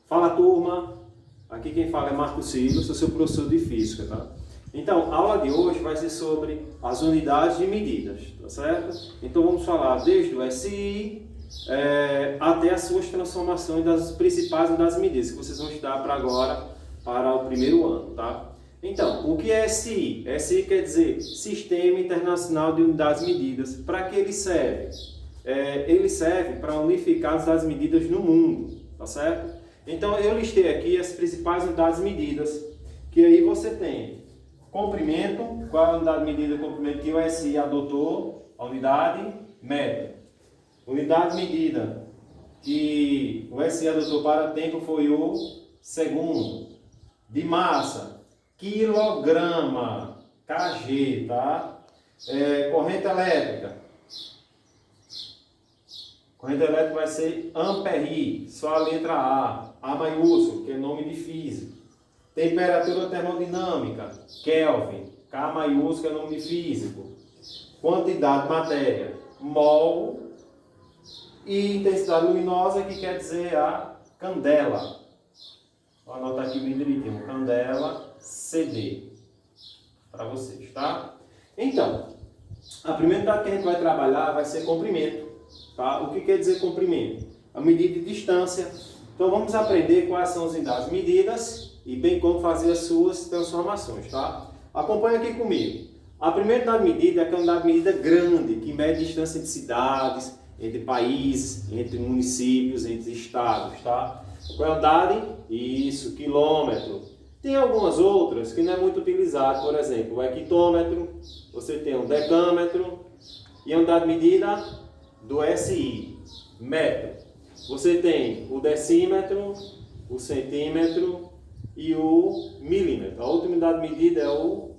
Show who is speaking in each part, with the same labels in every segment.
Speaker 1: Fala, turma! Aqui quem fala é Marco Silva, sou seu professor de Física, tá? Então, a aula de hoje vai ser sobre as unidades de medidas, tá certo? Então vamos falar desde o SI até as suas transformações das principais unidades de medidas, que vocês vão estudar para agora, para o primeiro ano, tá? Então, o que é SI? SI quer dizer Sistema Internacional de Unidades de Medidas. Para que ele serve? Ele serve para unificar as unidades de medidas no mundo, tá certo? Então eu listei aqui as principais unidades de medidas, que aí você tem comprimento, qual é a unidade de medida de comprimento que o SI adotou? A unidade metro. Unidade de medida que o SI adotou para tempo foi o segundo. De massa, quilograma, kg, tá? Corrente elétrica. Corrente elétrica vai ser ampere, só a letra A maiúsculo, que é nome de físico. Temperatura termodinâmica, Kelvin, K maiúsculo é nome de físico. Quantidade de matéria, mol. E intensidade luminosa, que quer dizer a candela. Vou anotar aqui bem direitinho, candela CD, para vocês, tá? Então, a primeira unidade que a gente vai trabalhar vai ser comprimento. Tá? O que quer dizer comprimento? A medida de distância. Então vamos aprender quais são as unidades medidas e bem como fazer as suas transformações. Tá? Acompanhe aqui comigo. A primeira unidade medida é a unidade medida grande, que mede distância entre cidades, entre países, entre municípios, entre estados. Tá? Qual é a unidade? Isso, quilômetro. Tem algumas outras que não é muito utilizado, por exemplo, o hectômetro, você tem o decâmetro e a unidade medida do SI, metro. Você tem o decímetro, o centímetro e o milímetro. A outra unidade de medida é o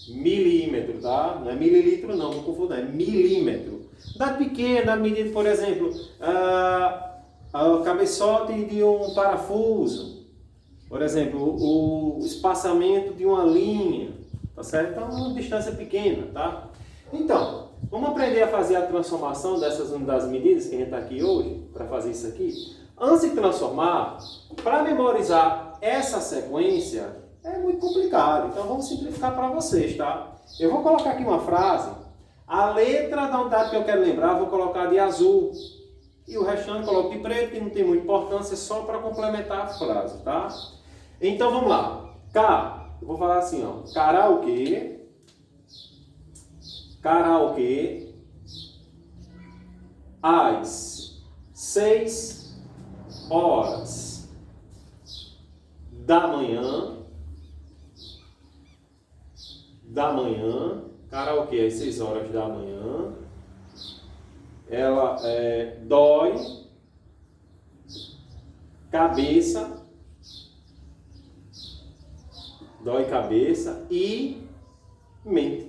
Speaker 1: milímetro, tá? Não é mililitro não, não confunda, é milímetro. Unidade pequena, unidade de medida, por exemplo, o cabeçote de um parafuso. Por exemplo, o espaçamento de uma linha, tá certo? Então, uma distância pequena, tá? Então, vamos aprender a fazer a transformação dessas unidades de medidas que a gente está aqui hoje, para fazer isso aqui. Antes de transformar, para memorizar essa sequência, é muito complicado. Então, vamos simplificar para vocês, tá? Eu vou colocar aqui uma frase. A letra da unidade que eu quero lembrar, vou colocar de azul. E o restante eu coloco de preto, que não tem muita importância, só para complementar a frase, tá? Então, vamos lá. K, eu vou falar assim, ó. Karaokê, às 6 horas da manhã, karaokê às 6 horas da manhã, ela dói cabeça e mente.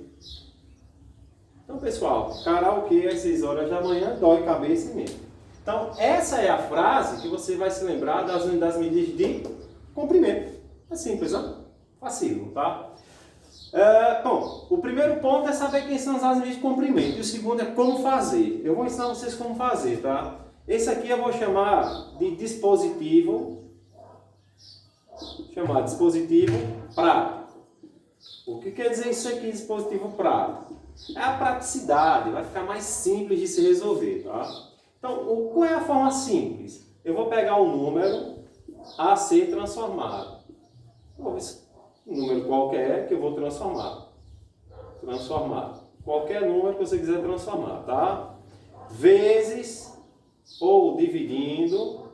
Speaker 1: Então, pessoal, karaokê às 6 horas da manhã, dói cabeça e mente. Então, essa é a frase que você vai se lembrar das unidades medidas de comprimento. É simples, não? Facílimo, tá? Bom, o primeiro ponto é saber quem são as unidades medidas de comprimento. E o segundo é como fazer. Eu vou ensinar vocês como fazer, tá? Esse aqui eu vou chamar de dispositivo. Dispositivo prático. O que quer dizer isso aqui, dispositivo prático? É a praticidade, vai ficar mais simples de se resolver, tá? Então, qual é a forma simples? Eu vou pegar um número a ser transformado. Um número qualquer que eu vou transformar. Qualquer número que você quiser transformar, tá? Vezes ou dividindo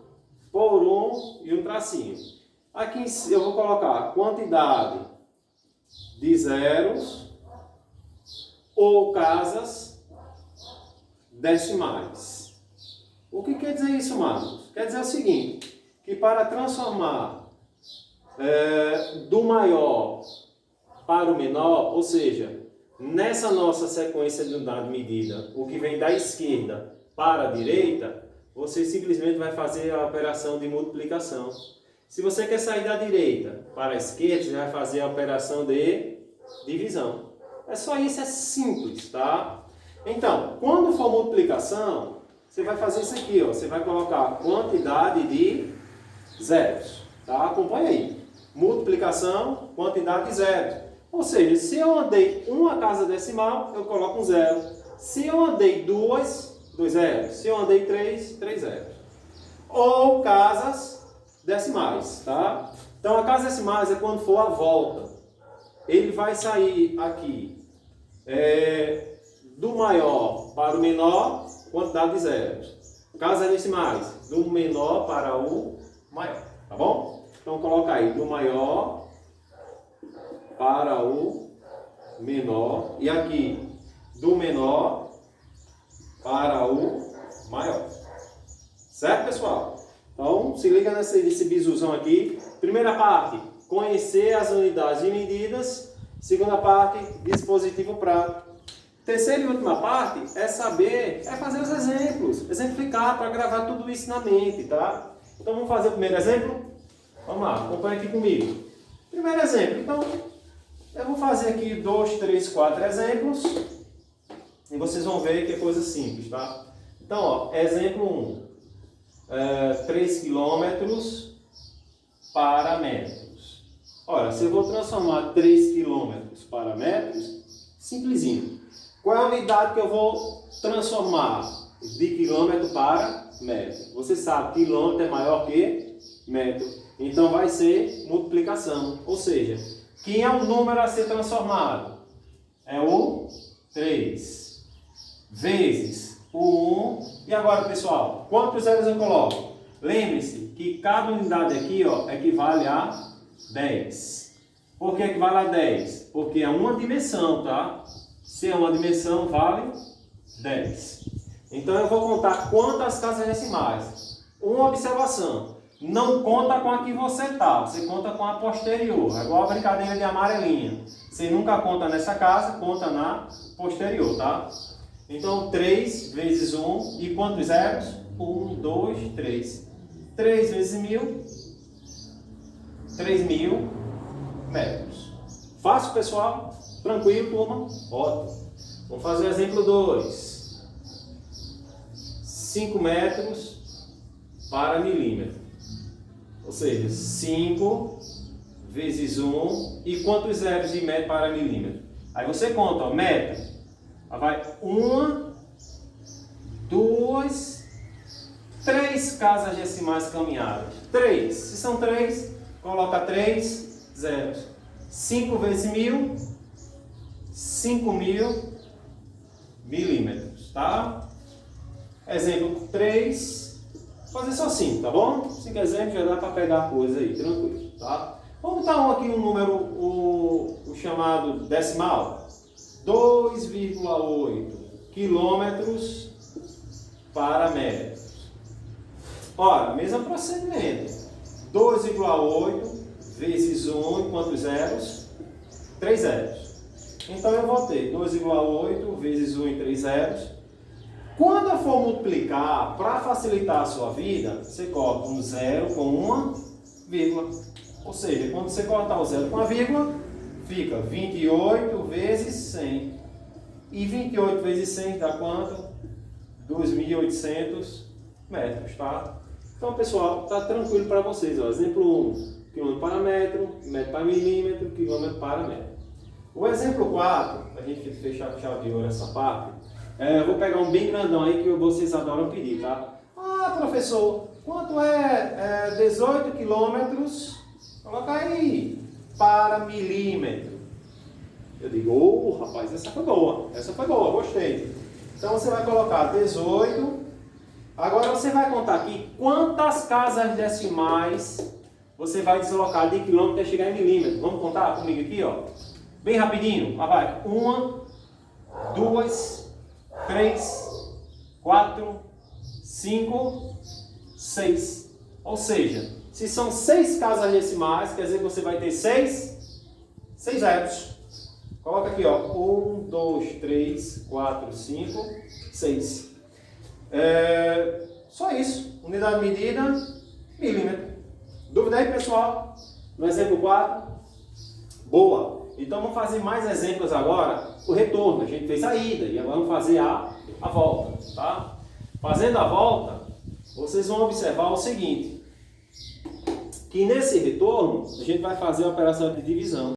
Speaker 1: por um e um tracinho. Aqui eu vou colocar a quantidade de zeros ou casas decimais. O que quer dizer isso, Marcos? Quer dizer o seguinte, que para transformar do maior para o menor, ou seja, nessa nossa sequência de unidade de medida, o que vem da esquerda para a direita, você simplesmente vai fazer a operação de multiplicação. Se você quer sair da direita para a esquerda, você vai fazer a operação de divisão. É só isso, é simples, tá? Então, quando for multiplicação, você vai fazer isso aqui, ó. Você vai colocar a quantidade de zeros, tá? Acompanha aí. Multiplicação, quantidade de zeros. Ou seja, se eu andei uma casa decimal, eu coloco um zero. Se eu andei duas zeros. Se eu andei três zeros. Ou casas decimais, tá? Então, a casa decimais é quando for a volta. Ele vai sair aqui do maior para o menor, quantidade de zeros. Casas decimais, do menor para o maior, tá bom? Então, coloca aí, do maior para o menor. E aqui, do menor para o maior. Certo, pessoal? Então, se liga nesse bizuzão aqui. Primeira parte, conhecer as unidades de medidas. Segunda parte, dispositivo prático. Terceira e última parte é fazer os exemplos. Exemplificar para gravar tudo isso na mente, tá? Então, vamos fazer o primeiro exemplo? Vamos lá, acompanha aqui comigo. Primeiro exemplo. Então, eu vou fazer aqui 2, 3, 4 exemplos. E vocês vão ver que é coisa simples, tá? Então, ó, exemplo 1. 3 quilômetros para metros. Ora, se eu vou transformar 3 quilômetros para metros, simplesinho. Qual é a unidade que eu vou transformar de quilômetro para metro? Você sabe, quilômetro é maior que metro. Então vai ser multiplicação. Ou seja, quem é o número a ser transformado? É o 3 vezes o 1. E agora, pessoal, quantos zeros eu coloco? Lembre-se que cada unidade aqui, ó, equivale a 10. Por que equivale a 10? Porque é uma dimensão, tá? Se é uma dimensão, vale 10. Então eu vou contar quantas casas decimais. Uma observação. Não conta com a que você está, você conta com a posterior. É igual a brincadeira de amarelinha. Você nunca conta nessa casa, conta na posterior, tá? Então, 3 vezes 1, e quantos zeros? 1, 2, 3. 3 vezes 1000, 3.000 metros. Fácil, pessoal? Tranquilo, turma? Ótimo. Vamos fazer o exemplo 2. 5 metros para milímetro. Ou seja, 5 vezes 1, e quantos zeros de metro para milímetro? Aí você conta, ó, metro. Aí vai 1, 2, 3 casas decimais caminhadas. 3. Se são 3, coloca 3 zeros. 5 vezes 1000, 5.000 milímetros, tá? Exemplo 3. Vou fazer só 5, tá bom? 5 exemplos já dá para pegar a coisa aí, tranquilo, tá? Vamos botar aqui um número, o chamado decimal. 2,8 quilômetros para metros. Ora, mesmo procedimento. 2,8 vezes 1, quantos zeros? 3 zeros. Então eu vou ter 2,8 vezes 1 em 3 zeros. Quando eu for multiplicar, para facilitar a sua vida, você corta um zero com uma vírgula. Ou seja, quando você cortar o zero com a vírgula, fica 28 vezes 100. E 28 vezes 100 dá quanto? 2.800 metros, tá? Então, pessoal, tá tranquilo para vocês. Ó. Exemplo 1, quilômetro para metro, metro para milímetro, quilômetro para metro. O exemplo 4, a gente fechar com chave de ouro essa parte, eu vou pegar um bem grandão aí que vocês adoram pedir, tá? Ah, professor, quanto é 18 quilômetros? Coloca aí, para milímetro. Eu digo, rapaz, essa foi boa, gostei. Então você vai colocar 18. Agora você vai contar aqui quantas casas decimais você vai deslocar de quilômetro até chegar em milímetro. Vamos contar comigo aqui, ó. Bem rapidinho. Lá vai. 1, 2, 3, 4, 5, 6. Ou seja, se são 6 casas decimais, quer dizer que você vai ter 6 zeros. Coloca aqui, ó. 1, 2, 3, 4, 5, 6. Só isso. Unidade de medida, milímetro. Dúvida aí, pessoal? No exemplo 4? Boa. Então vamos fazer mais exemplos agora. O retorno. A gente fez a ida e agora vamos fazer a volta. Tá? Fazendo a volta, vocês vão observar o seguinte, que nesse retorno a gente vai fazer a operação de divisão.